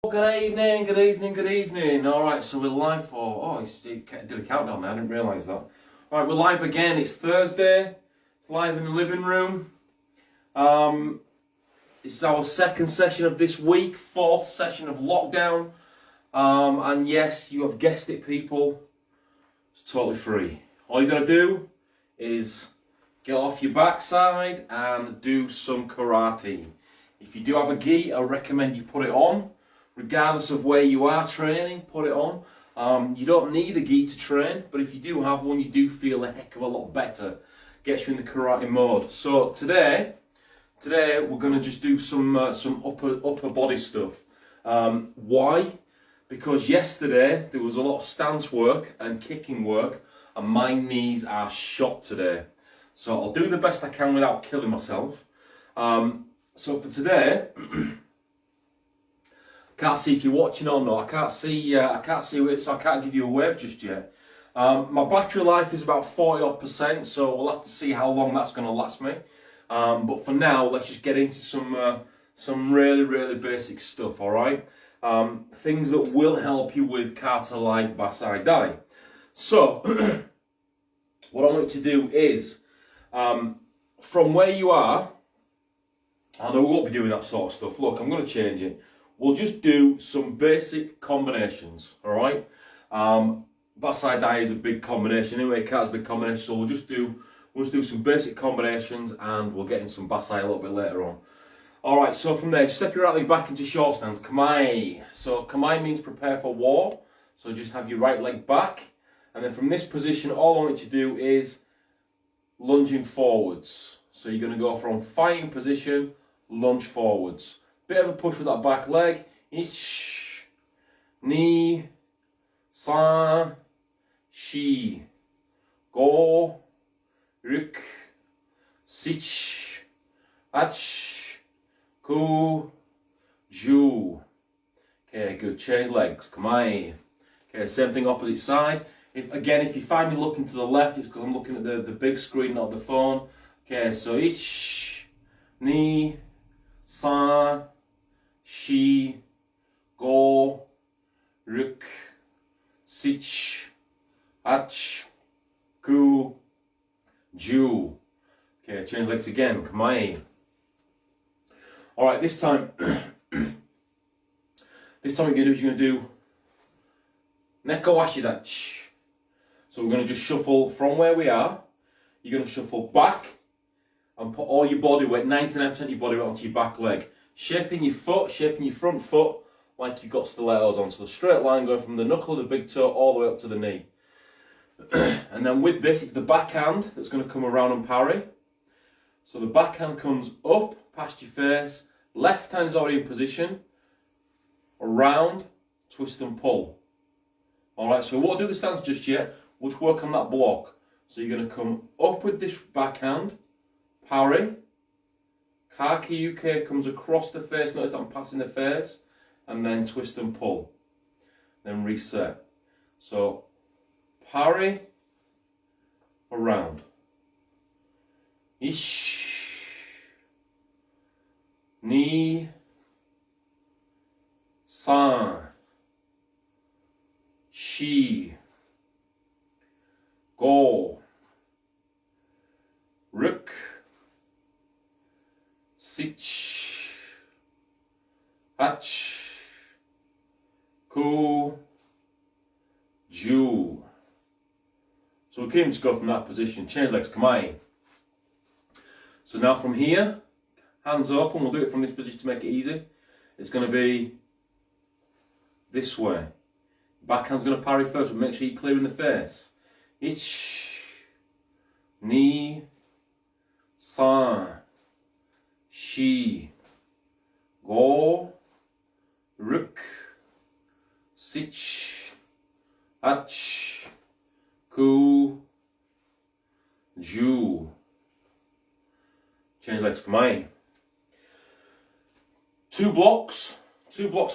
Good evening, good evening, good evening. Alright, so we're live for... it did a countdown there, I didn't realise that. Alright, we're live again, it's Thursday. It's live in the living room. It's our second session of this week, fourth session of lockdown. And yes, you have guessed it, people. It's totally free. All you gotta do is get off your backside and do some karate. If you do have a gi, I recommend you put it on. Regardless of where you are training, put it on. You don't need a gi to train, but if you do have one, you do feel a heck of a lot better. Gets you in the karate mode. So today we're going to just do some upper body stuff. Why? Because yesterday there was a lot of stance work and kicking work, and my knees are shot today. So I'll do the best I can without killing myself. So for today. Can't see if you're watching or not. I can't see it, so I can't give you a wave just yet. My battery life is about 40%, so we'll have to see how long that's going to last me. But for now, let's just get into some really basic stuff. All right, things that will help you with kata like Basai Dai. So what I want you to do is from where you are. I know we won't be doing that sort of stuff. Look, I'm going to change it. We'll just do some basic combinations, all right? Basai Dai is a big combination. Anyway, Kata's a big combination, so we'll just do some basic combinations, and we'll get in some Basai a little bit later on. All right, so from there, step your right leg back into short stance, Kamae. So Kamae means prepare for war. So just have your right leg back, and then from this position, all I want you to do is lunging forwards. So you're going to go from fighting position, lunge forwards. Bit of a push with that back leg. Ich, ni, san, shi, go, ruk, sich, ach, ku, ju. Okay, good. Change legs. Come on. Okay, same thing opposite side. If you find me looking to the left, it's because I'm looking at the big screen, not the phone. Okay, so ich, ni, san, shi, go, ruk, sich, ach, ku, ju. Okay, change legs again. Come on. Alright, this time what you're going to do is you're going to do neko ashidachi. So we're going to just shuffle from where we are. You're going to shuffle back and put all your body weight, 99% of your body weight onto your back leg. Shaping your foot, shaping your front foot like you've got stilettos on. So the straight line going from the knuckle of the big toe all the way up to the knee. And then with this, it's the backhand that's going to come around and parry. So the backhand comes up past your face. Left hand is already in position. Around, twist and pull. Alright, so we won't do the stance just yet. We'll just work on that block. So you're going to come up with this backhand. Parry, Kaki UK comes across the face, notice that I'm passing the face, and then twist and pull. Then reset. So, parry, around. Ish, ni, san, shi, go, ruk, sich, ach, ku, ju. So we can just go from that position. Change legs, come on. So now from here, hands open. We'll do it from this position to make it easy. It's going to be this way. Backhand's going to parry first, but make sure you're clear in the face. Ich, ni, san, shi, go, ruk, sich, ach, ku, ju. Change legs, come on. Two blocks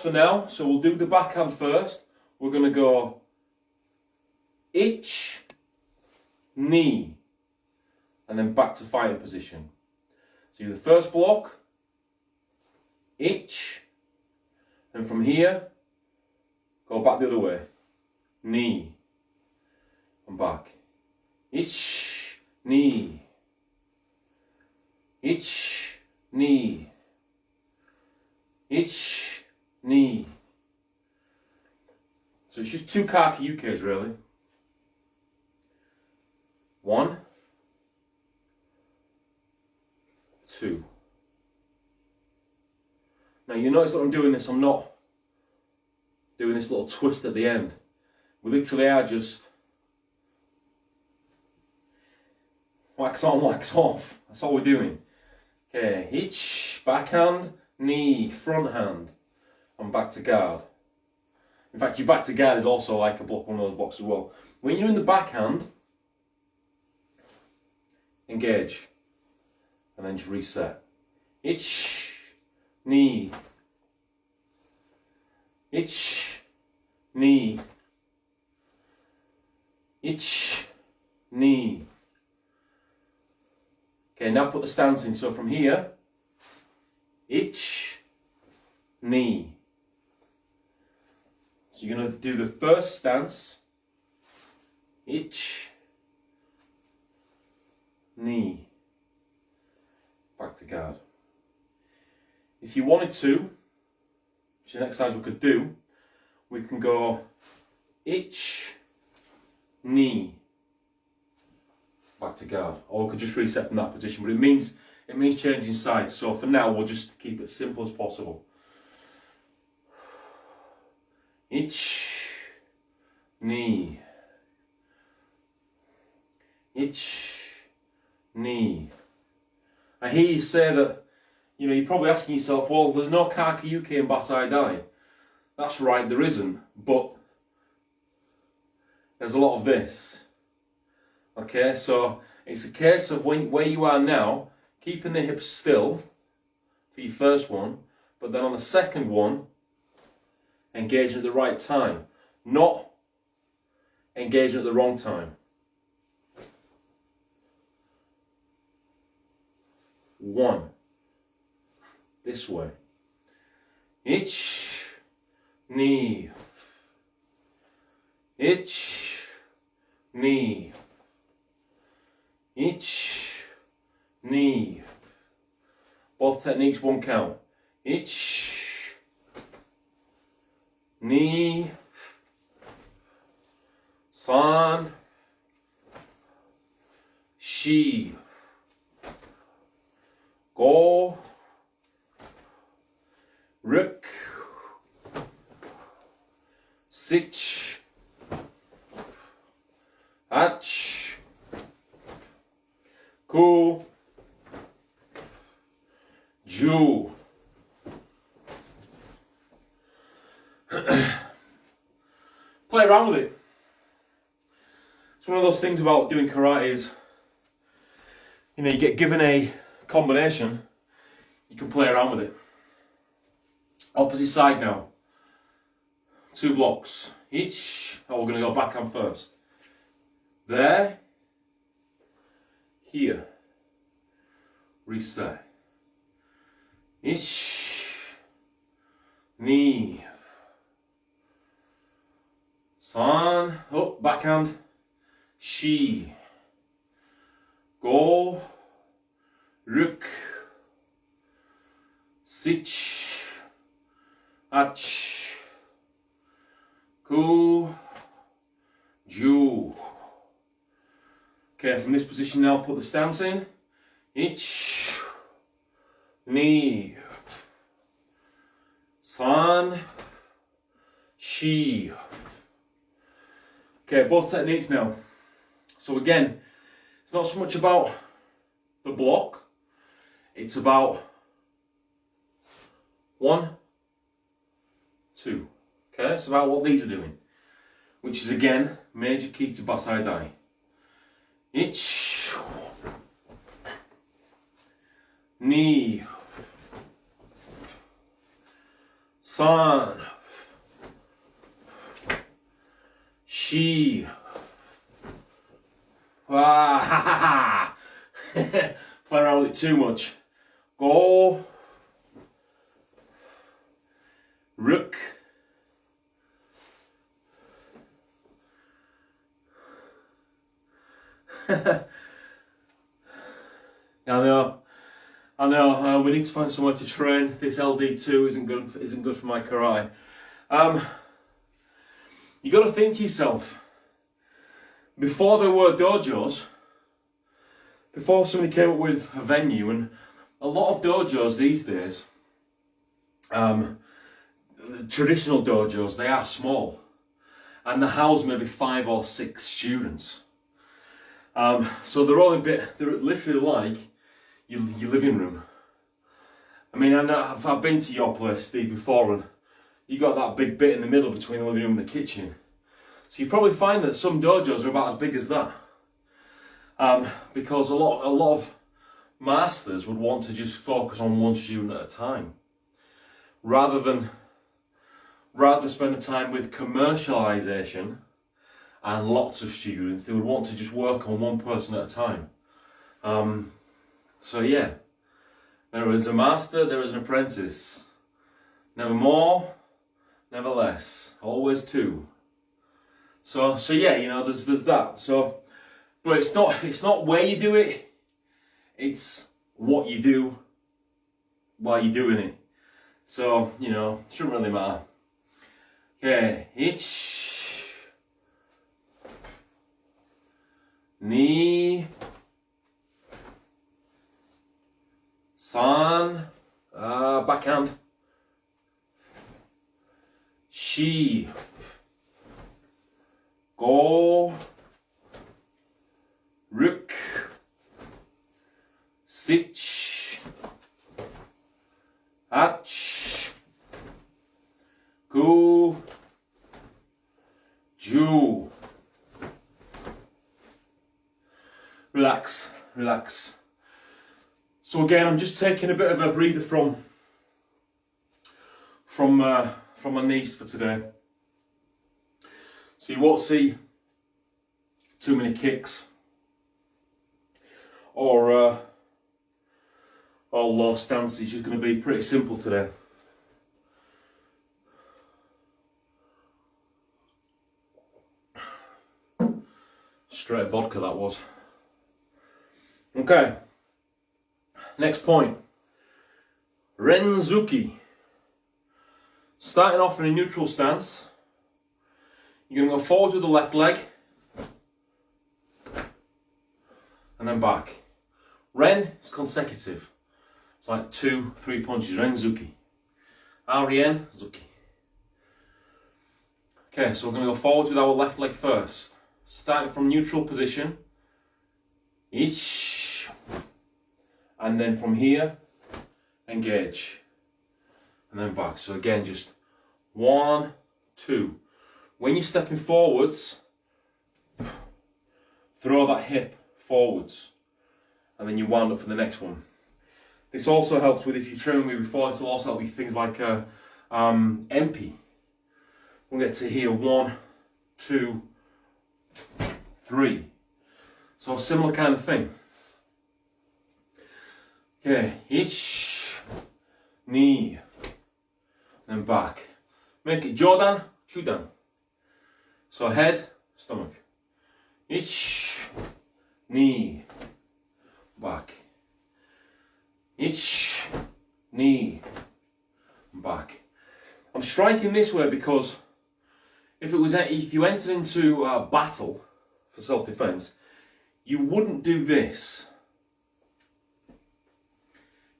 for now. So we'll do the backhand first. We're going to go ich, knee, and then back to fighting position. So the first block, ich, And from here, go back the other way. Knee. And back. Ich, knee. Ich, knee. Ich, knee. So it's just 2 khaki UKs really. 1, 2. Now you notice that I'm doing this, I'm not doing this little twist at the end. We literally are just wax on, wax off. That's all we're doing. Okay, hitch, backhand, knee, front hand, and back to guard. In fact, your back to guard is also like a block, one of those blocks as well. When you're in the backhand, engage, and then just reset. Hitch, knee, hitch, knee, hitch, knee. Okay, now put the stance in. So from here, hitch, knee. So you're going to do the first stance, hitch, knee, back to guard. If you wanted to, which is an exercise we could do, we can go hitch, knee, back to guard. Or we could just reset from that position, but it means changing sides. So for now, we'll just keep it simple as possible. Hitch, knee, hitch, knee. I hear you say that, you're probably asking yourself, well, there's no khaki UK in Basai Dai. That's right, there isn't, but there's a lot of this. Okay, so it's a case of where you are now, keeping the hips still for your first one, but then on the second one, engaging at the right time, not engaging at the wrong time. 1, this way, hitch, knee, hitch, knee, hitch, knee. Both techniques 1 count. Hitch, knee, san, shi, go, ruk, sich, ach, ku, ju. Play around with it. It's one of those things about doing karate is, you get given a combination, you can play around with it. Opposite side now. 2 blocks. Each. Oh, we're going to go backhand first. There. Here. Reset. Each. Knee. San. Up. Backhand. Shi. Go. Ruk. Sich. Ach. Ku. Ju. Okay, from this position now, put the stance in. Ich. Knee. San. Shi. Okay, both techniques now. So again, it's not so much about the block, it's about 1, 2. Okay, it's about what these are doing, which is again major key to Basai Dai. Ich, knee, san, shi. Ah, play around with it too much. Go, Rook. I know. We need to find somewhere to train. This LD2 isn't good for my karate. You got to think to yourself. Before there were dojos, before somebody came up with a venue, and a lot of dojos these days, traditional dojos, they are small, and they house maybe 5 or 6 students. So they're literally like your living room. I mean, I've been to your place, Steve, before, and you got that big bit in the middle between the living room and the kitchen. So you probably find that some dojos are about as big as that, because a lot of masters would want to just focus on one student at a time, rather than spend the time with commercialization and lots of students. They would want to just work on one person at a time. So yeah, there is a master, there is an apprentice. Never more, never less. Always two. So yeah, you know, there's that. So, but it's not where you do it. It's what you do while you're doing it. So, you know, shouldn't really matter. Okay, ich, ni, san, backhand, shi, go, rook, sich, ach, go, ju. Relax, relax. So again, I'm just taking a bit of a breather from my knees for today. So you won't see too many kicks or low stances. It's just going to be pretty simple today. Straight vodka that was. Okay. Next point. Renzuki. Starting off in a neutral stance. You're going to go forward with the left leg. And then back. Ren is consecutive. It's like 2-3 punches. Renzuki. R-E-N, Zuki. Okay, so we're going to go forward with our left leg first. Starting from neutral position. Ich. And then from here, engage. And then back. So again, just 1, 2. When you're stepping forwards, throw that hip forwards. And then you wound up for the next one. This also helps with, if you train with me before, it will also help with things like MP. We'll get to here, 1, 2, 3. So a similar kind of thing. Okay, ich, ni, then back. Make it Jodan, Chudan. So head, stomach. Ich, ni, back. Ich, ni, back. I'm striking this way because if you entered into a battle for self-defense, you wouldn't do this.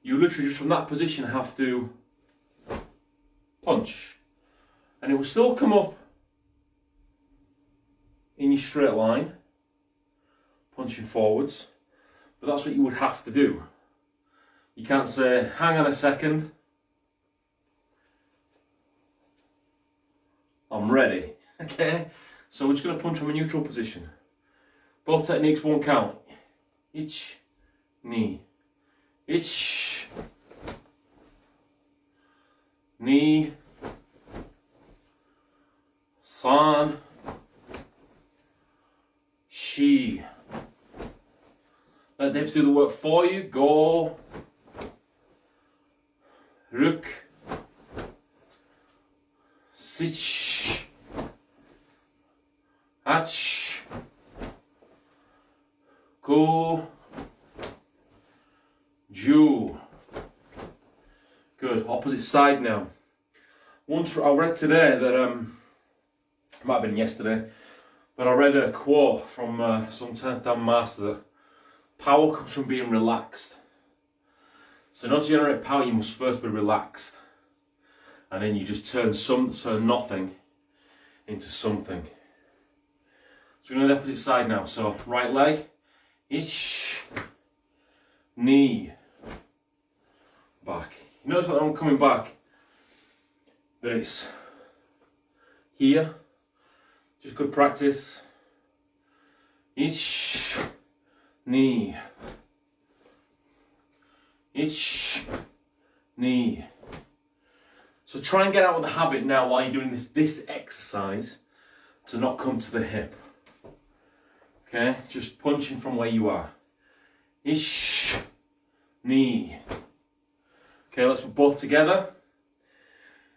You literally just from that position have to punch, and it will still come up in your straight line, punching forwards, but that's what you would have to do. You can't say, hang on a second, I'm ready. Okay, so we're just going to punch from a neutral position. Both techniques won't count. Ich, ni. Ich, ni, san, shi. Let the hips do the work for you. Go, rook, Ach. Ku. Ju. Good. Opposite side now. Once I read today that it might have been yesterday, but I read a quote from some 10th Dan master that power comes from being relaxed. So in order to generate power, you must first be relaxed, and then you just turn nothing into something. So we're going to the opposite side now. So right leg, ich, knee, back. You notice when I'm coming back that it's here. Just good practice. Ich, knee. Ich, knee. So try and get out of the habit now while you're doing this exercise to not come to the hip. Okay, just punching from where you are. Ich, knee. Okay, let's put both together.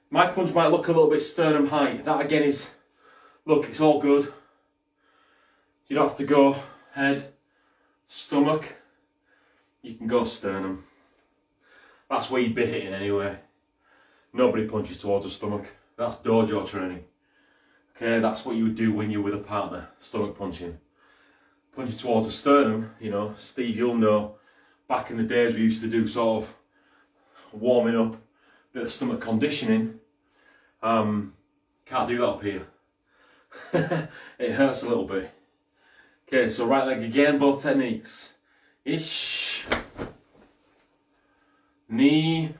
My punch might look a little bit sternum height. That again is, look, it's all good. You don't have to go head, stomach. You can go sternum. That's where you'd be hitting anyway. Nobody punches towards the stomach. That's dojo training. Okay, that's what you would do when you're with a partner, stomach punching. Punching towards the sternum, you know, Steve, you'll know, back in the days we used to do sort of warming up, bit of stomach conditioning. Can't do that up here. It hurts a little bit. Okay, so right leg again, both techniques. Ich, knee,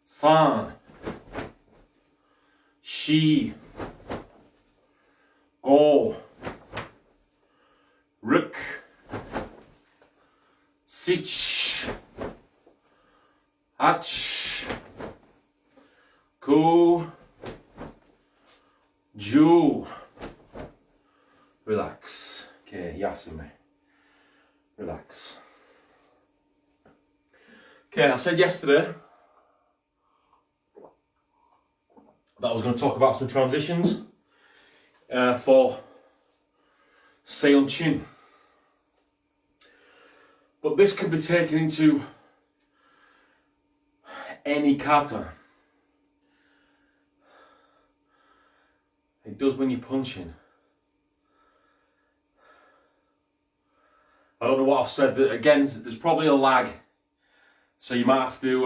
san, shi, go, ruk, sich, ach, ku, ju. Relax. Okay, yasame. Relax. Okay, I said yesterday that I was going to talk about some transitions for Seion Chin. But this can be taken into any kata. It does when you're punching. I don't know what I've said. That again, there's probably a lag, so you might have to.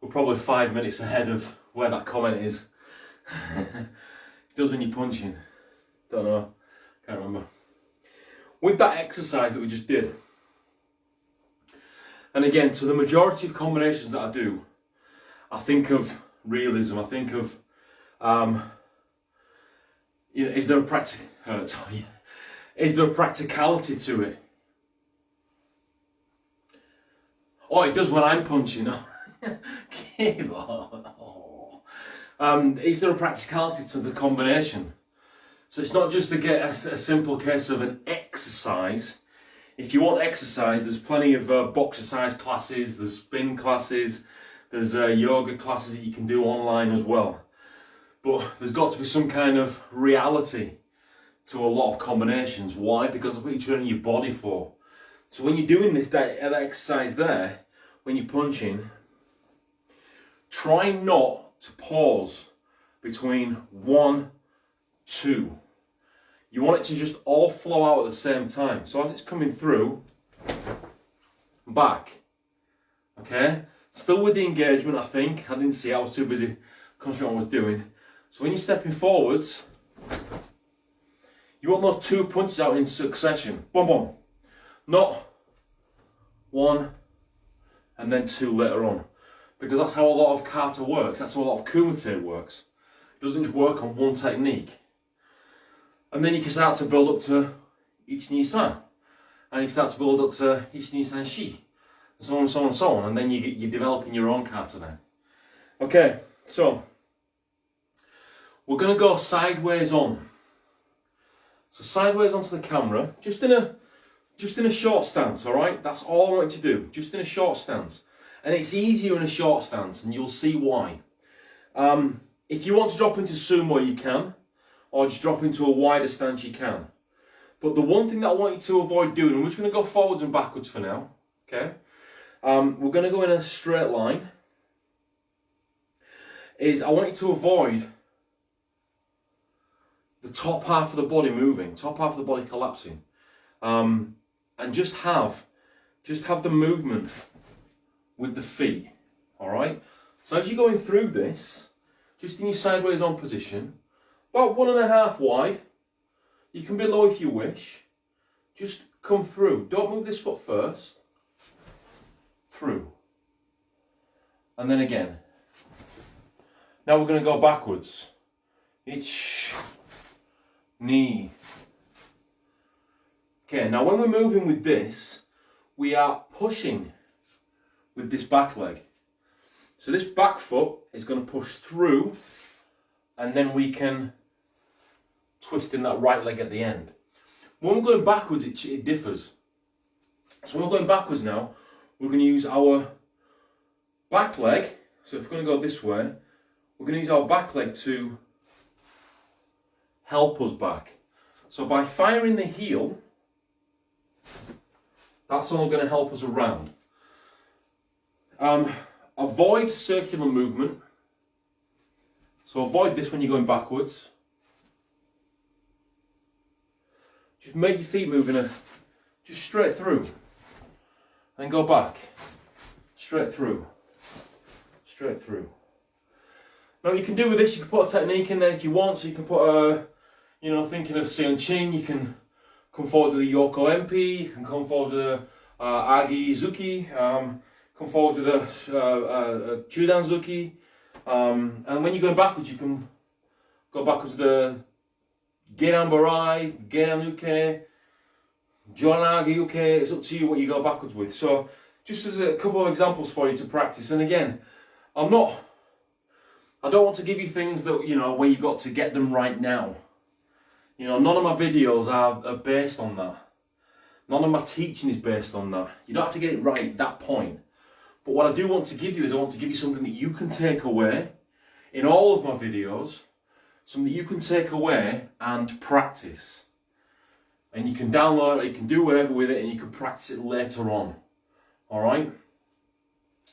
We're probably 5 minutes ahead of where that comment is. It does when you're punching. Don't know. Can't remember. With that exercise that we just did, and again, to the majority of combinations that I do, I think of realism. I think of, you know, is there a Is there a practicality to it? Oh, it does when I'm punching. Give on. Is there a practicality to the combination? So it's not just a simple case of an exercise. If you want exercise, there's plenty of boxercise classes, there's spin classes, there's yoga classes that you can do online as well. But there's got to be some kind of reality to a lot of combinations. Why? Because of what you're training your body for. So when you're doing that exercise there, when you're punching, try not to pause between 1, 2. You want it to just all flow out at the same time. So as it's coming through, back. Okay? Still with the engagement, I think. I didn't see it, I was too busy concentrating on what I was doing. So when you're stepping forwards, you want those 2 punches out in succession. Boom, boom. Not 1 and then 2 later on. Because that's how a lot of kata works. That's how a lot of kumite works. It doesn't just work on one technique. And then you can start to build up to Ich Ni San. And you start to build up to Ich Ni San Shi. And so on and so on and so on. And then you're developing your own kata then. Okay, so we're going to go sideways on. So sideways onto the camera, just in a short stance, all right? That's all I want you to do, just in a short stance. And it's easier in a short stance, and you'll see why. If you want to drop into sumo, you can, or just drop into a wider stance you can. But the one thing that I want you to avoid doing, and we're just going to go forwards and backwards for now, okay? We're going to go in a straight line, is I want you to avoid the top half of the body moving, top half of the body collapsing, and just have the movement with the feet, all right? So as you're going through this, just in your sideways on position, about 1.5 wide, you can be low if you wish, just come through. Don't move this foot first, through, and then again. Now we're going to go backwards. Each knee. Okay, now when we're moving with this, we are pushing with this back leg. So this back foot is going to push through, and then we can twist in that right leg at the end. When we're going backwards, it differs. So when we're going backwards now, we're going to use our back leg. So if we're going to go this way, we're going to use our back leg to help us back. So by firing the heel, that's all going to help us around. Avoid circular movement. So avoid this when you're going backwards. Just make your feet move just straight through. And go back. Straight through. Straight through. Now what you can do with this, you can put a technique in there if you want. So you can put thinking of Seon Chin, you can come forward with a Yoko MP, you can come forward with a Agi Zuki, come forward with a Chudan Zuki. And when you're going backwards, you can go backwards with the Geran Barai, Geran Uke, Jonagi Uke. It's up to you what you go backwards with. So just as a couple of examples for you to practice. And again, I don't want to give you things that, where you've got to get them right now. None of my videos are based on that. None of my teaching is based on that. You don't have to get it right at that point. But what I do want to give you is I want to give you something that you can take away in all of my videos, something that you can take away and practice. And you can download it, you can do whatever with it, and you can practice it later on. Alright?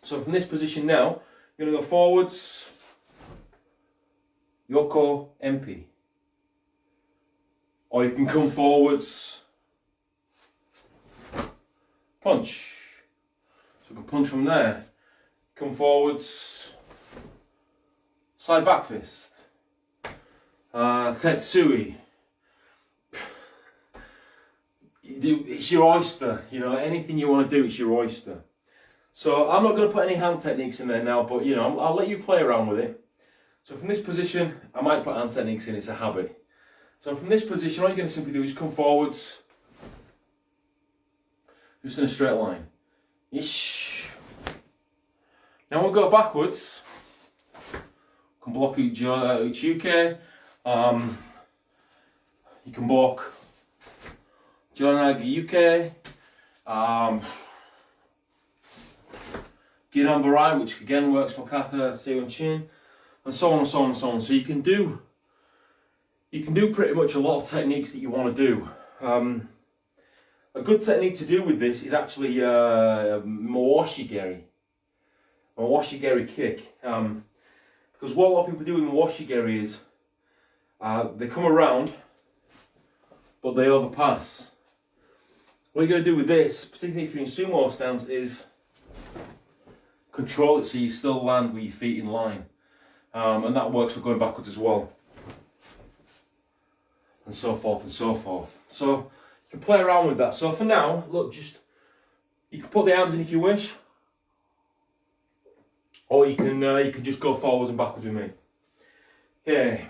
So from this position now, you're going to go forwards, Yoko, MP. Or you can come forwards, punch. So we can punch from there. Come forwards, side back fist. Tetsui. It's your oyster, anything you want to do, it's your oyster. So I'm not going to put any hand techniques in there now, but I'll let you play around with it. So from this position, I might put hand techniques in, it's a habit. So from this position, all you're going to simply do is come forwards, just in a straight line. Ish. Now we'll go backwards. You can block Uchiuke. You can block Jonagi Yuke. Giran Barai, which again works for Kata, Seon Chin, and so on and so on and so on. So you can do pretty much a lot of techniques that you want to do. A good technique to do with this is actually Mawashigeri. Mawashigeri kick. Because what a lot of people do in Mawashigeri is they come around, but they overpass. What you're going to do with this, particularly if you're in sumo stance, is control it so you still land with your feet in line. And that works for going backwards as well. And so forth and so forth. So you can play around with that. So for now, look, you can put the arms in if you wish, or you can just go forwards and backwards with me. Okay.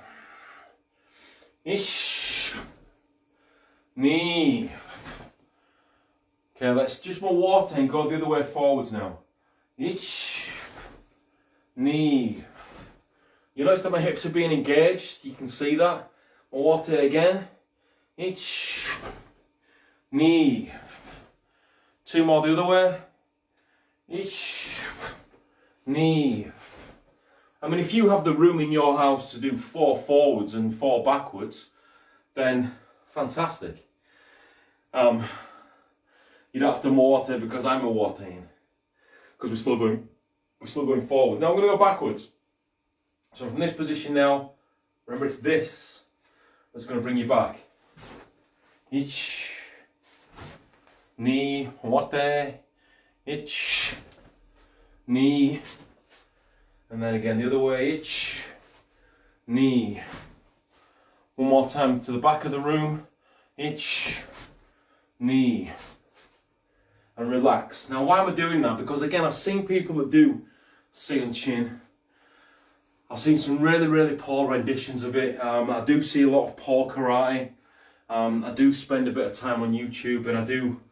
Ish. Knee. Okay, let's just more water and go the other way forwards now. Ish. Knee. You notice that my hips are being engaged. You can see that. Water again. Each knee. Two more the other way. Each knee. I mean, if you have the room in your house to do 4 forwards and 4 backwards, then fantastic. You don't have to mortar because I'm a mortaring. Because we're still going forward. Now I'm going to go backwards. So from this position now, remember it's this that's going to bring you back. Ich, knee, morte, ich, knee, and then again the other way, ich, knee. One more time to the back of the room, ich, knee, and relax. Now why am I doing that? Because again, I've seen people that do Seon Chin. I've seen some really poor renditions of it. I do see a lot of poor karate. I do spend a bit of time on YouTube, and I do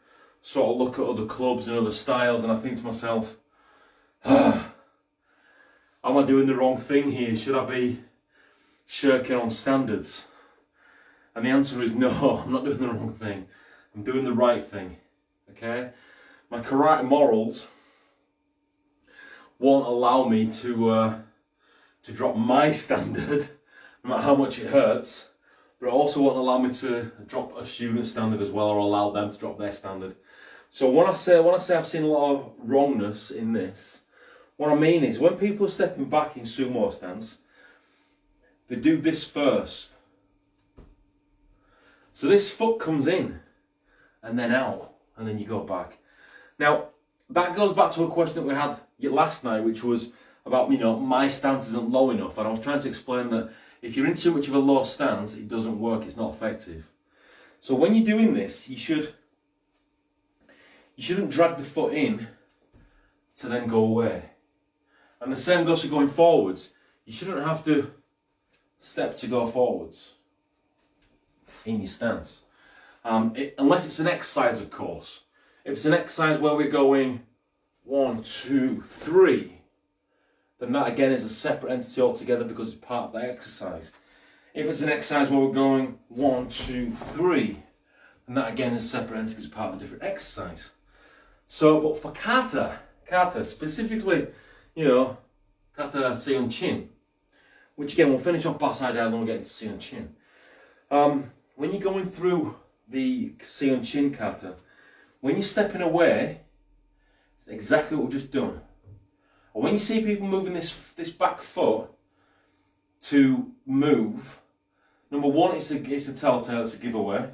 sort of look at other clubs and other styles, and I think to myself, am I doing the wrong thing here? Should I be shirking on standards? And the answer is no, I'm not doing the wrong thing. I'm doing the right thing, okay? My karate morals won't allow me to drop my standard, no matter how much it hurts, but it also won't allow me to drop a student's standard as well, or allow them to drop their standard. So when I say I've seen a lot of wrongness in this, what I mean is when people are stepping back in sumo stance, they do this first. So this foot comes in and then out, and then you go back. Now that goes back to a question that we had last night, which was about, you know, my stance isn't low enough, and I was trying to explain that if you're in too much of a low stance, it doesn't work, it's not effective. So when you're doing this, you shouldn't drag the foot in to then go away. And the same goes for going forwards. You shouldn't have to step to go forwards in your stance. Unless it's an exercise, of course. If it's an exercise where we're going 1, 2, 3, then that again is a separate entity altogether because it's part of that exercise. If it's an exercise where we're going 1, 2, 3, then that again is a separate entity because it's part of a different exercise. So, but for kata specifically, you know, kata Seon Chin, which again we'll finish off Basai Dai, then we'll get into Seon Chin. When you're going through the Seon Chin kata, when you're stepping away, it's exactly what we've just done. And when you see people moving this back foot to move, number one, it's a telltale, it's a giveaway,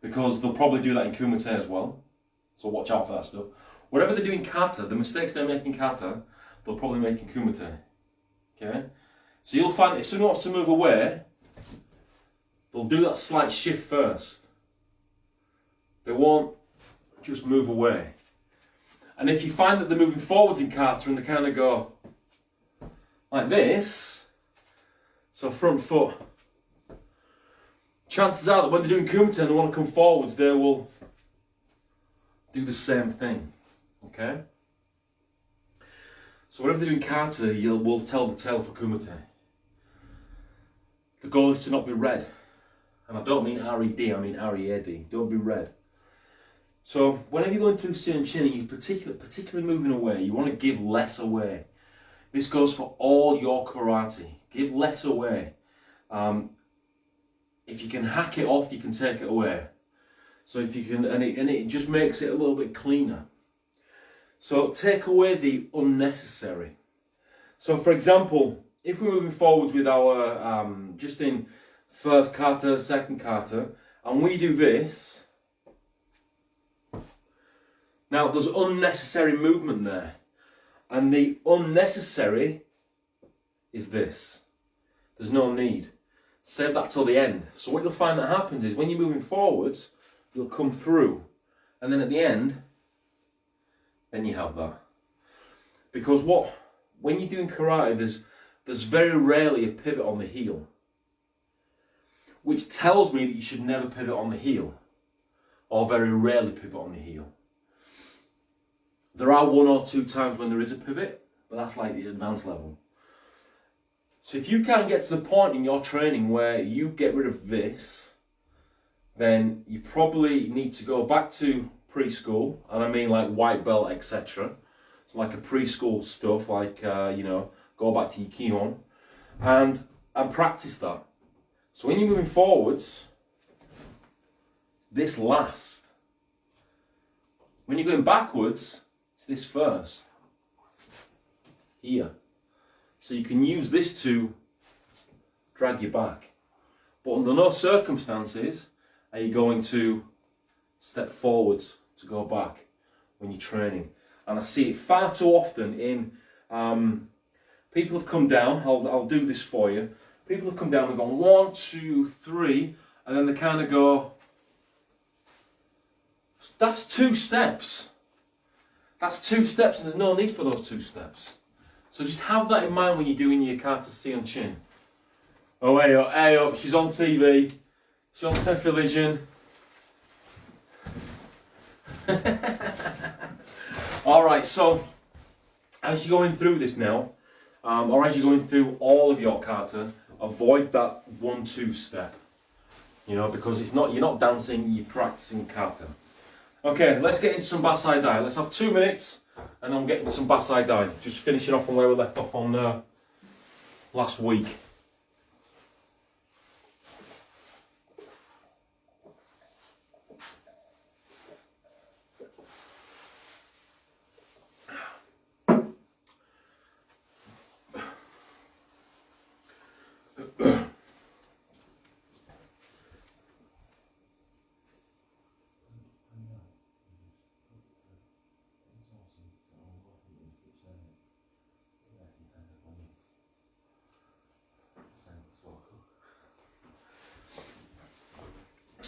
because they'll probably do that in kumite as well. So watch out for that stuff. Whatever they do in kata, the mistakes they make in kata, they'll probably make in kumite. Okay? So you'll find if someone wants to move away, they'll do that slight shift first. They won't just move away. And if you find that they're moving forwards in kata and they kind of go like this, so front foot, chances are that when they're doing kumite and they want to come forwards, they will do the same thing. Okay? So whatever they do in kata, we'll tell the tale for kumite. The goal is to not be red. And I don't mean R-E-D, I mean R-E-A-D. Don't be red. So whenever you're going through Seon Chin and you're particularly moving away, you want to give less away. This goes for all your karate. Give less away. If you can hack it off, you can take it away. So if you can, and it just makes it a little bit cleaner. So take away the unnecessary. So for example, if we're moving forwards with our, just in first kata, second kata, and we do this, now there's unnecessary movement there. And the unnecessary is this. There's no need. Save that till the end. So what you'll find that happens is when you're moving forwards, you'll come through. And then at the end, then you have that. Because when you're doing karate, there's very rarely a pivot on the heel. Which tells me that you should never pivot on the heel. Or very rarely pivot on the heel. There are 1 or 2 times when there is a pivot, but that's like the advanced level. So if you can't get to the point in your training where you get rid of this, then you probably need to go back to preschool, and I mean like white belt, etc. So like a preschool stuff, like you know, go back to your kihon, and practice that. So when you're moving forwards, this last. When you're going backwards, it's this first. Here. So you can use this to drag you back. But under no circumstances are you going to step forwards to go back when you're training. And I see it far too often in, people have come down, I'll do this for you. People have come down and gone 1, 2, 3, and then they kind of go, that's 2 steps. That's 2 steps, and there's no need for those 2 steps. So just have that in mind when you're doing your kata Seon Chin. Oh, hey up, she's on TV. She's on television. Alright, so as you're going through this now, or as you're going through all of your kata, avoid that 1-2 step. You know, because you're not dancing, you're practicing kata. Okay, let's get into some Basai Dai. Let's have 2 minutes and I'm getting some Basai Dai. Just finishing off on where we left off on last week.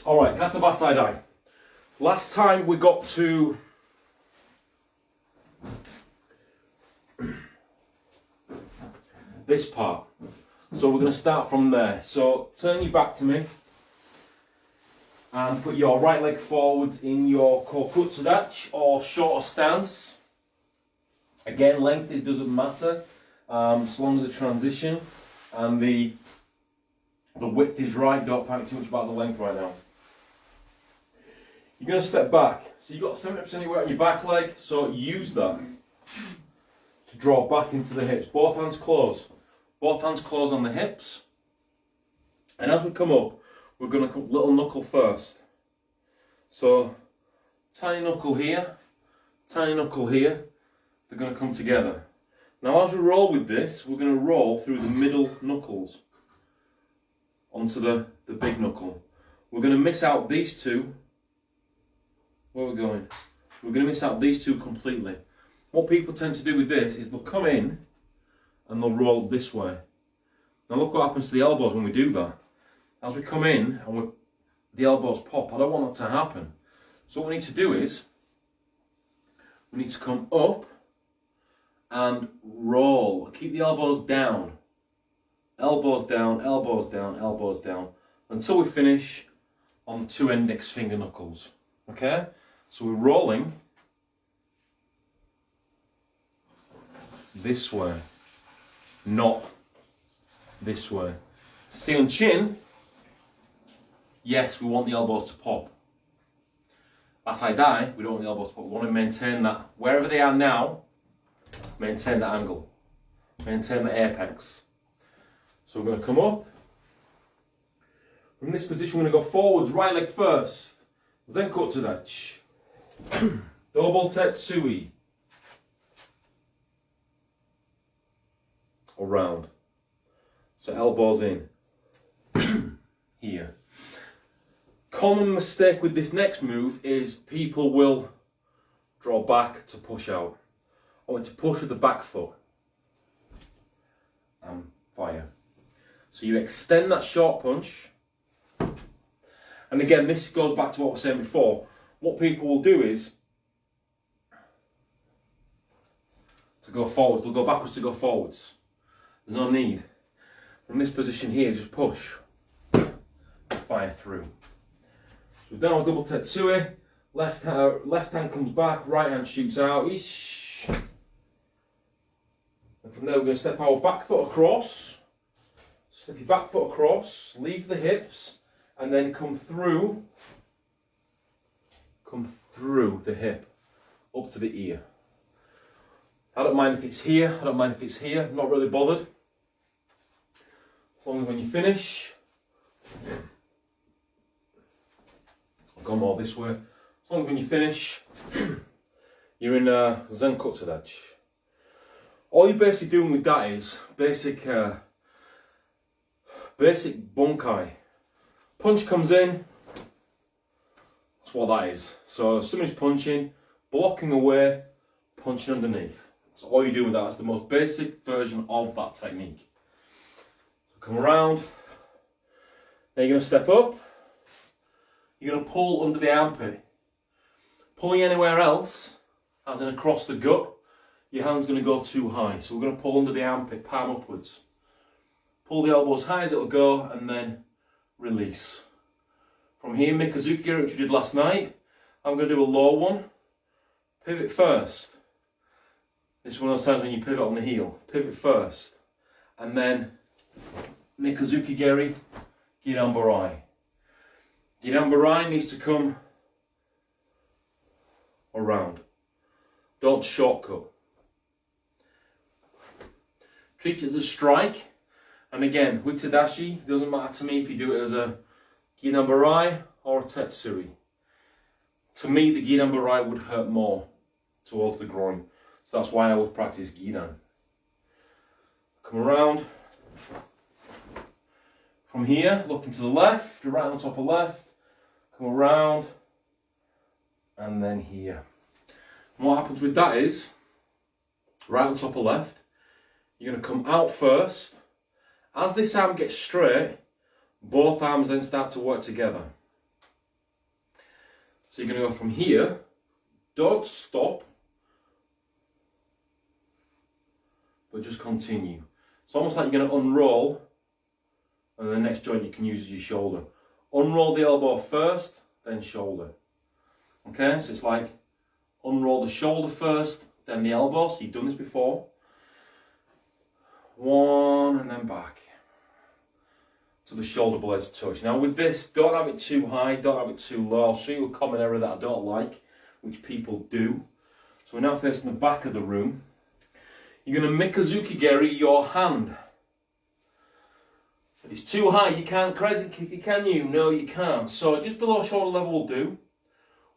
Alright, Kata Basai Dai. Last time we got to this part. So we're going to start from there. So turn your back to me and put your right leg forward in your kokutsudachi or shorter stance. Again, length, it doesn't matter, as long as the transition and the width is right. Don't panic too much about the length right now. You're going to step back. So you've got 70% of your weight on your back leg, so use that to draw back into the hips. Both hands close. Both hands close on the hips. And as we come up, we're going to come little knuckle first. So, tiny knuckle here, tiny knuckle here. They're going to come together. Now as we roll with this, we're going to roll through the middle knuckles onto the big knuckle. We're going to miss out these two. Where are we going? We're going to miss out these two completely. What people tend to do with this is they'll come in and they'll roll this way. Now look what happens to the elbows when we do that. As we come in and the elbows pop, I don't want that to happen. So what we need to do is, we need to come up and roll. Keep the elbows down. Elbows down, elbows down, elbows down. Until we finish on the 2 index finger knuckles. Okay? So we're rolling this way, not this way. Seon Chin, yes, we want the elbows to pop. Basai Dai, we don't want the elbows to pop. We want to maintain that, wherever they are now, maintain that angle. Maintain the apex. So we're going to come up. From this position, we're going to go forwards, right leg first. Zenkotsudachi. Double Tetsui. Or round. So elbows in. Here. Common mistake with this next move is people will draw back to push out. I want to push with the back foot. And fire. So you extend that short punch. And again, this goes back to what I was saying before. What people will do is to go forwards. They'll go backwards to go forwards. There's no need. From this position here, just push. Fire through. So down a double Tetsui. Left hand comes back, right hand shoots out. Ish. And from there we're going to step our back foot across. Step your back foot across, leave the hips, and then come through the hip, up to the ear. I don't mind if it's here, I don't mind if it's here, I'm not really bothered. As long as when you finish, I'll go more this way. As long as when you finish, you're in Zenkotsudachi. All you're basically doing with that is basic bunkai. Punch comes in, that's what that is. So somebody's punching, blocking away, punching underneath. That's all you do with that. That's the most basic version of that technique. So come around, then you're going to step up, you're going to pull under the armpit. Pulling anywhere else, as in across the gut, your hand's going to go too high. So we're going to pull under the armpit, palm upwards. Pull the elbow as high as it'll go and then release. From here, Mikazuki Geri, which we did last night, I'm going to do a low one. Pivot first. This is one of those times when you pivot on the heel. Pivot first. And then Mikazuki Geri, Giran Barai. Giran Barai needs to come around. Don't shortcut. Treat it as a strike. And again, with Tadashi, doesn't matter to me if you do it as a Giran Barai or a Tetsuri. To me, the Giran Barai would hurt more towards the groin. So that's why I would practice Giran. Come around. From here, looking to the left, right on top of left. Come around. And then here. And what happens with that is, right on top of left, you're going to come out first. As this arm gets straight, both arms then start to work together. So you're going to go from here, don't stop, but just continue. It's almost like you're going to unroll, and the next joint you can use is your shoulder. Unroll the elbow first, then shoulder. Okay, so it's like unroll the shoulder first, then the elbow. So you've done this before. One, and then back. So the shoulder blades touch. Now with this, don't have it too high, don't have it too low. I'll show you a common error that I don't like, which people do. So we're now facing the back of the room. You're going to Mikazuki Geri your hand. If it's too high, you can't crazy kick it, can you? No, you can't. So just below shoulder level will do.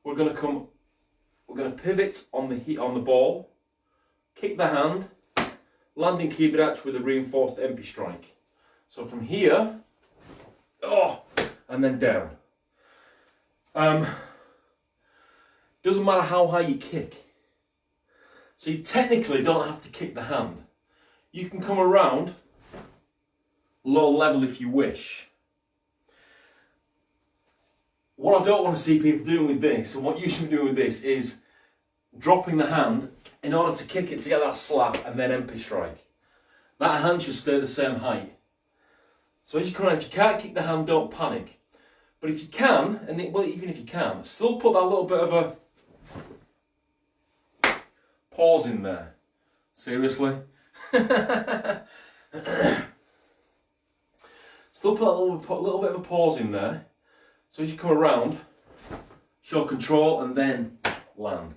We're going to pivot on the ball, kick the hand, landing kibirachi with a reinforced MP strike. So from here, and then down. Doesn't matter how high you kick. So you technically don't have to kick the hand. You can come around low level if you wish. What I don't want to see people doing with this, and what you should do with this, is dropping the hand in order to kick it to get that slap and then MP strike. That hand should stay the same height. So as you come around, if you can't kick the hand, don't panic. But if you can, even if you can, still put that little bit of a pause in there. Seriously? Still put a little bit of a pause in there. So as you come around, show control and then land.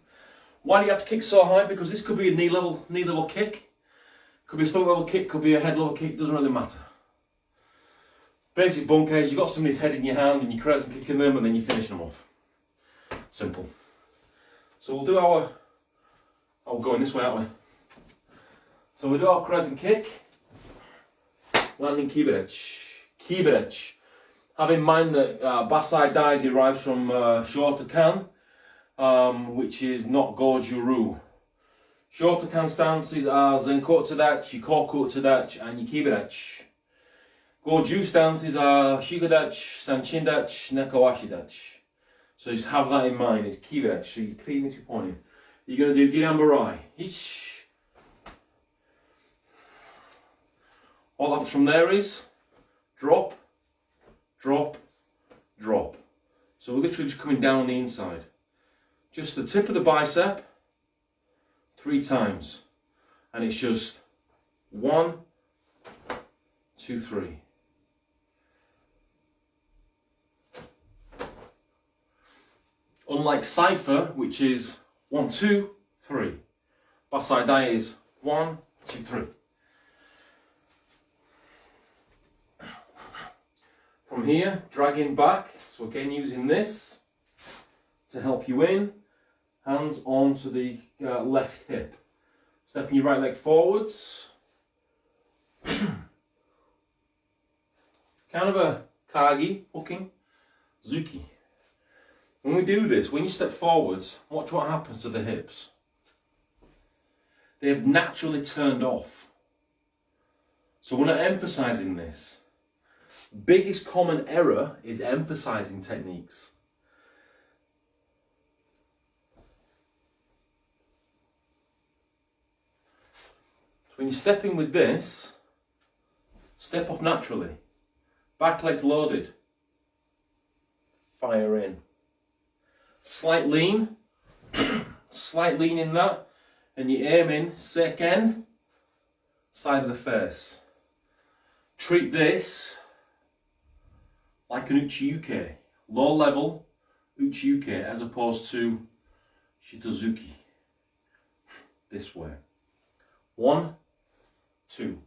Why do you have to kick so high? Because this could be a knee level kick, could be a stomach level kick, could be a head level kick, doesn't really matter. Basic bunkers, you've got somebody's head in your hand and you're crescent kicking them and then you're finishing them off. Simple. So we'll do we're going this way, aren't we? So we'll do our crescent kick, landing kibirachi. Have in mind that Basai Dai derives from Shotokan, which is not Gojuru. Shotokan stances are Zenkotsudachi, Kokutsudachi, and Yikibirachi. Goju stances are Shigodachi, Sanchindachi, Nekawashidachi. So just have that in mind, it's Kibirachi, so you're clean your pointing. You're going to do Giran Barai. All that happens from there is drop, drop, drop. So we're literally just coming down on the inside. Just the tip of the bicep, 3 times. And it's just 1, 2, 3. Unlike Cypher, which is 1, 2, 3. Back side down is 1, 2, 3. From here, dragging back, so again using this to help you in, hands onto the left hip. Stepping your right leg forwards. Kind of a kagi, hooking, zuki. When we do this, when you step forwards, watch what happens to the hips. They have naturally turned off. So we're not emphasizing this. Biggest common error is emphasizing techniques. So when you're stepping with this, step off naturally. Back legs loaded. Fire in. Slight lean in that, and you're aiming second side of the face. Treat this like an uchi-uke, low level uchi-uke, as opposed to shitozuki. This way. 1, 2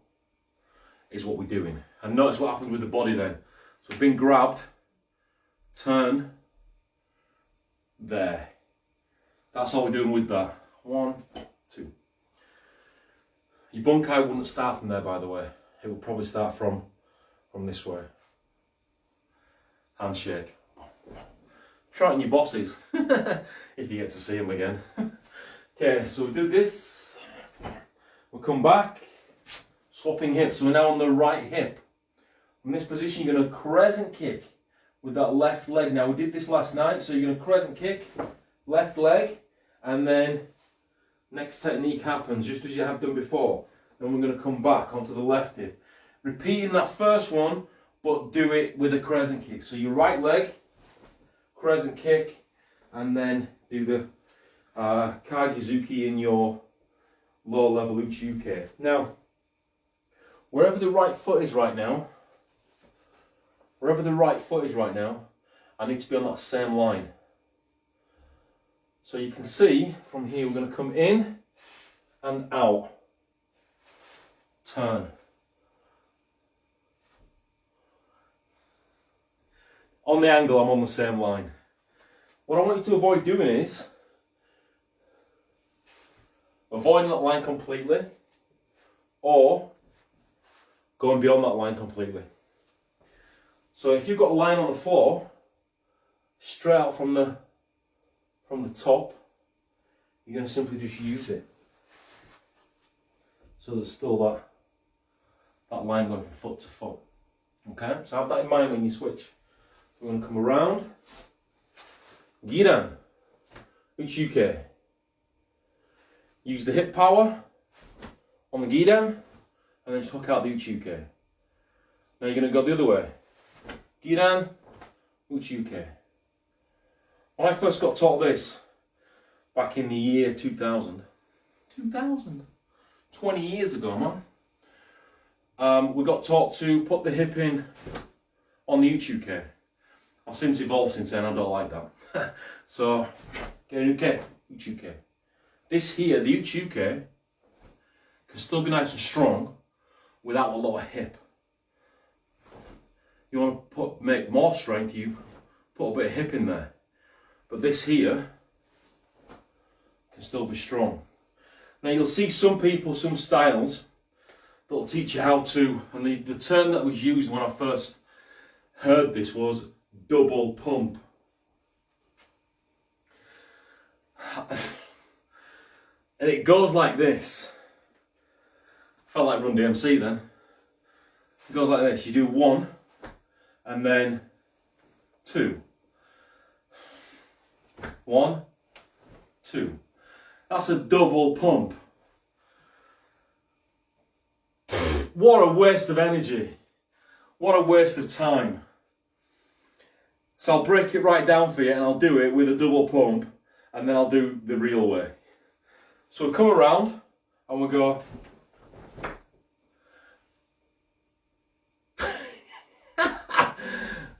is what we're doing. And notice what happens with the body then. So we've been grabbed, turn, there. That's all we're doing with that. 1, 2. Your bunkai wouldn't start from there, by the way. It would probably start from this way. Handshake. Try it on your bosses, if you get to see them again. Okay, so we do this. We'll come back, swapping hips. So we're now on the right hip. In this position, you're going to crescent kick with that left leg. Now, we did this last night, so you're going to crescent kick, left leg, and then next technique happens just as you have done before. Then we're going to come back onto the left hip. Repeating that first one, but do it with a crescent kick. So your right leg, crescent kick, and then do the kagizuki in your low level uchi-uke. Now, wherever the right foot is right now, I need to be on that same line. So you can see from here, we're going to come in and out. Turn. On the angle, I'm on the same line. What I want you to avoid doing is avoiding that line completely, or going beyond that line completely. So if you've got a line on the floor, straight out from the top, you're going to simply just use it. So there's still that line going from foot to foot. Okay, so have that in mind when you switch. We're going to come around, giran, uchi-uke. Use the hip power on the giran, and then just hook out the uchi-uke. Now you're going to go the other way. Giran, uchi-uke. When I first got taught this, back in the year 2000, 20 years ago, man, we got taught to put the hip in on the uchi-uke. I've since evolved since then, I don't like that. So, geruke, uchi-uke. This here, the uchi-uke, can still be nice and strong without a lot of hip. You want to make more strength, you put a bit of hip in there. But this here can still be strong. Now you'll see some people, some styles, that'll teach you how to, and the term that was used when I first heard this was double pump. And it goes like this. Felt like Run DMC then. It goes like this. You do 1 and then 2. 1, 2. That's a double pump. What a waste of energy. What a waste of time. So I'll break it right down for you, and I'll do it with a double pump, and then I'll do the real way. So we'll come around and we'll go.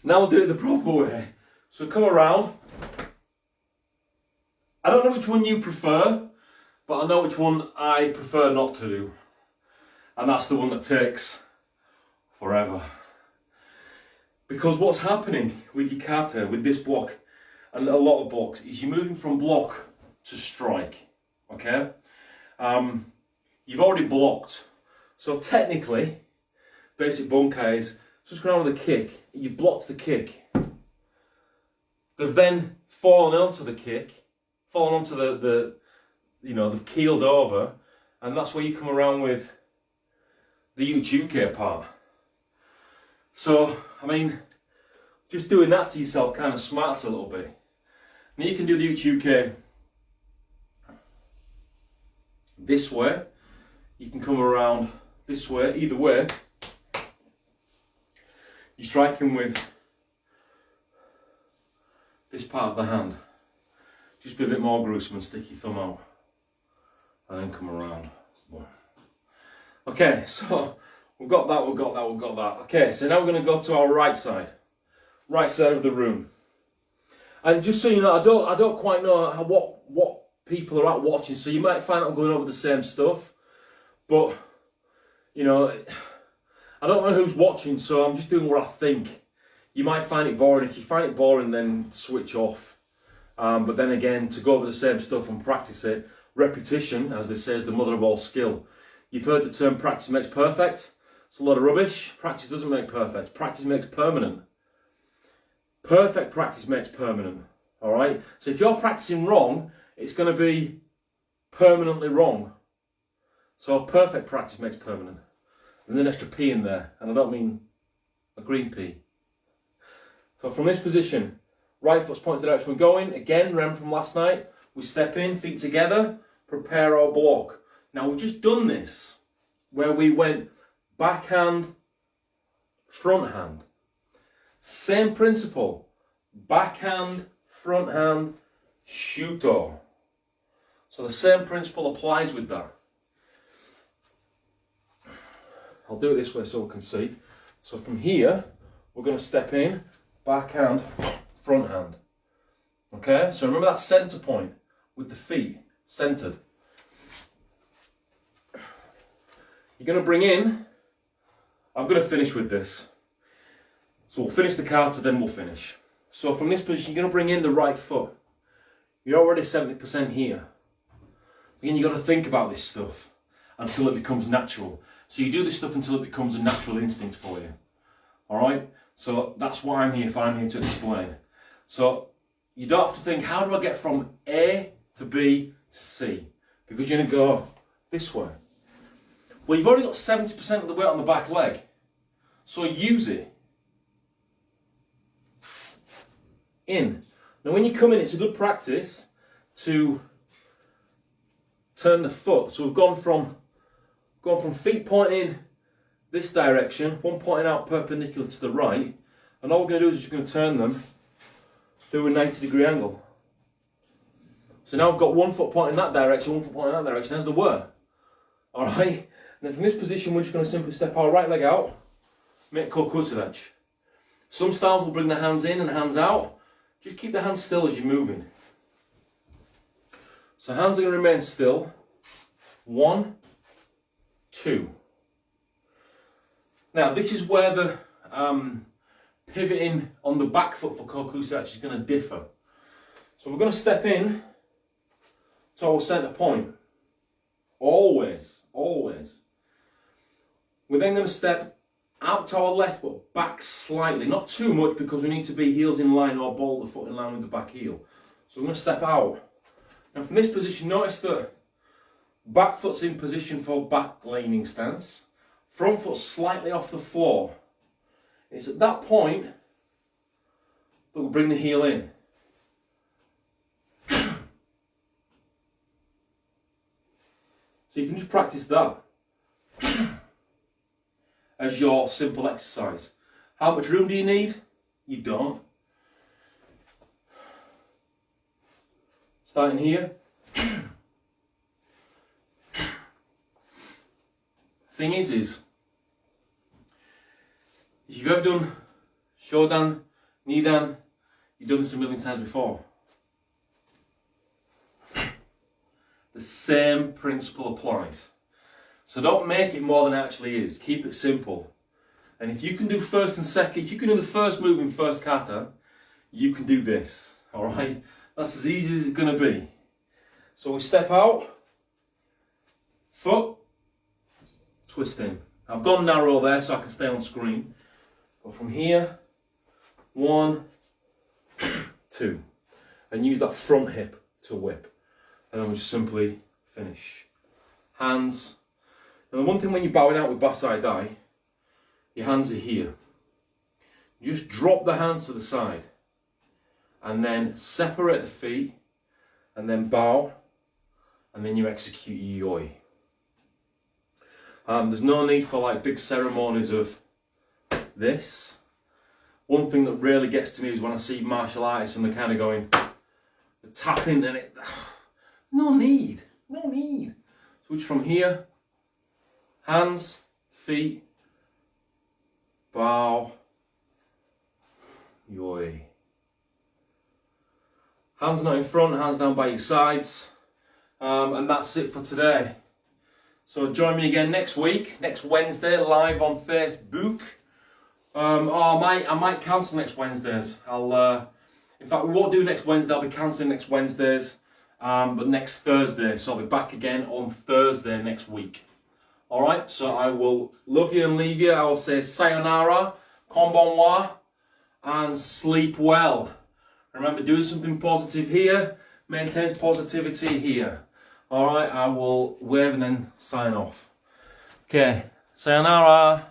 Now we'll do it the proper way. So come around. I don't know which one you prefer, but I know which one I prefer not to do. And that's the one that takes forever. Because what's happening with your kata, with this block, and a lot of blocks, is you're moving from block to strike, okay? You've already blocked. So technically, basic bunkai is just going on with a kick. You've blocked the kick. They've then fallen onto the kick, fallen onto they've keeled over, and that's where you come around with the Uchuke part. So, I mean, just doing that to yourself kind of smarts a little bit. Now you can do the Uchuke this way, you can come around this way, either way. You're striking with this part of the hand. Just be a bit more gruesome and stick your thumb out. And then come around. Okay, so we've got that. Okay, so now we're going to go to our right side of the room. And just so you know, I don't quite know what people are out watching, so you might find I'm going over the same stuff, but you know, I don't know who's watching, so I'm just doing what I think. You might find it boring. If you find it boring, then switch off. But then again, to go over the same stuff and practice it, repetition, as they say, is the mother of all skill. You've heard the term practice makes perfect. It's a lot of rubbish. Practice doesn't make perfect. Practice makes permanent. Perfect practice makes permanent. All right? So if you're practicing wrong, it's going to be permanently wrong. So perfect practice makes permanent. There's an extra P in there, and I don't mean a green P. So from this position, right foot's points the direction we're going. Again, remember from last night, we step in, feet together, prepare our block. Now we've just done this, where we went backhand, front hand. Same principle, backhand, front hand, shuto. So the same principle applies with that. I'll do it this way so we can see. So from here, we're going to step in, backhand, front hand. Okay, so remember that center point with the feet centered. You're going to bring in, I'm going to finish with this. So we'll finish the kata, then we'll finish. So from this position, you're going to bring in the right foot. You're already 70% here. Again, you've got to think about this stuff until it becomes natural. So you do this stuff until it becomes a natural instinct for you. Alright? So that's what I'm here for. I'm here to explain. So you don't have to think, how do I get from A to B to C? Because you're going to go this way. Well, you've already got 70% of the weight on the back leg. So use it. In. Now when you come in, it's a good practice to turn the foot. So we've gone from feet pointing this direction, one pointing out perpendicular to the right, and all we're going to do is just going to turn them through a 90-degree angle. So now I've got one foot pointing that direction, one foot pointing that direction, as there were. Alright? And then from this position, we're just going to simply step our right leg out, make kokusarechi. Some styles will bring the hands in and hands out. Just keep the hands still as you're moving. So hands are going to remain still. 1, 2. Now this is where the pivoting on the back foot for kokusarechi is going to differ. So we're going to step in to our centre point. Always, always. We're then going to step out to our left but back slightly. Not too much because we need to be heels in line or ball the foot in line with the back heel. So we're going to step out. Now from this position, notice that back foot's in position for back leaning stance. Front foot slightly off the floor. It's at that point that we'll bring the heel in. So you can just practice that as your simple exercise. How much room do you need? You don't. Starting here. Thing is if you've ever done shodan, nidan, you've done this a million times before. the same principle applies. So don't make it more than it actually is. Keep it simple. And if you can do first and second, if you can do the first move in first kata, you can do this. All right? That's as easy as it's going to be. So we step out, foot, twist in. I've gone narrow there so I can stay on screen. But from here, 1, 2. And use that front hip to whip. And then we just simply finish. Hands. And the one thing when you're bowing out with Basai Dai, your hands are here. You just drop the hands to the side. And then separate the feet. And then bow. And then you execute your yoi. There's no need for like big ceremonies of this. One thing that really gets to me is when I see martial artists and they're kind of going, they're tapping and it, no need. So it's from here, hands, feet, bow, yoi. Hands not in front, hands down by your sides. And that's it for today. So join me again next week, next Wednesday, live on Facebook. I might cancel next Wednesdays. In fact, we won't do next Wednesday. I'll be cancelling next Wednesdays, but next Thursday. So I'll be back again on Thursday next week. All right. So I will love you and leave you. I will say sayonara, konbanwa, and sleep well. Remember, doing something positive here maintains positivity here. All right. I will wave and then sign off. Okay. Sayonara.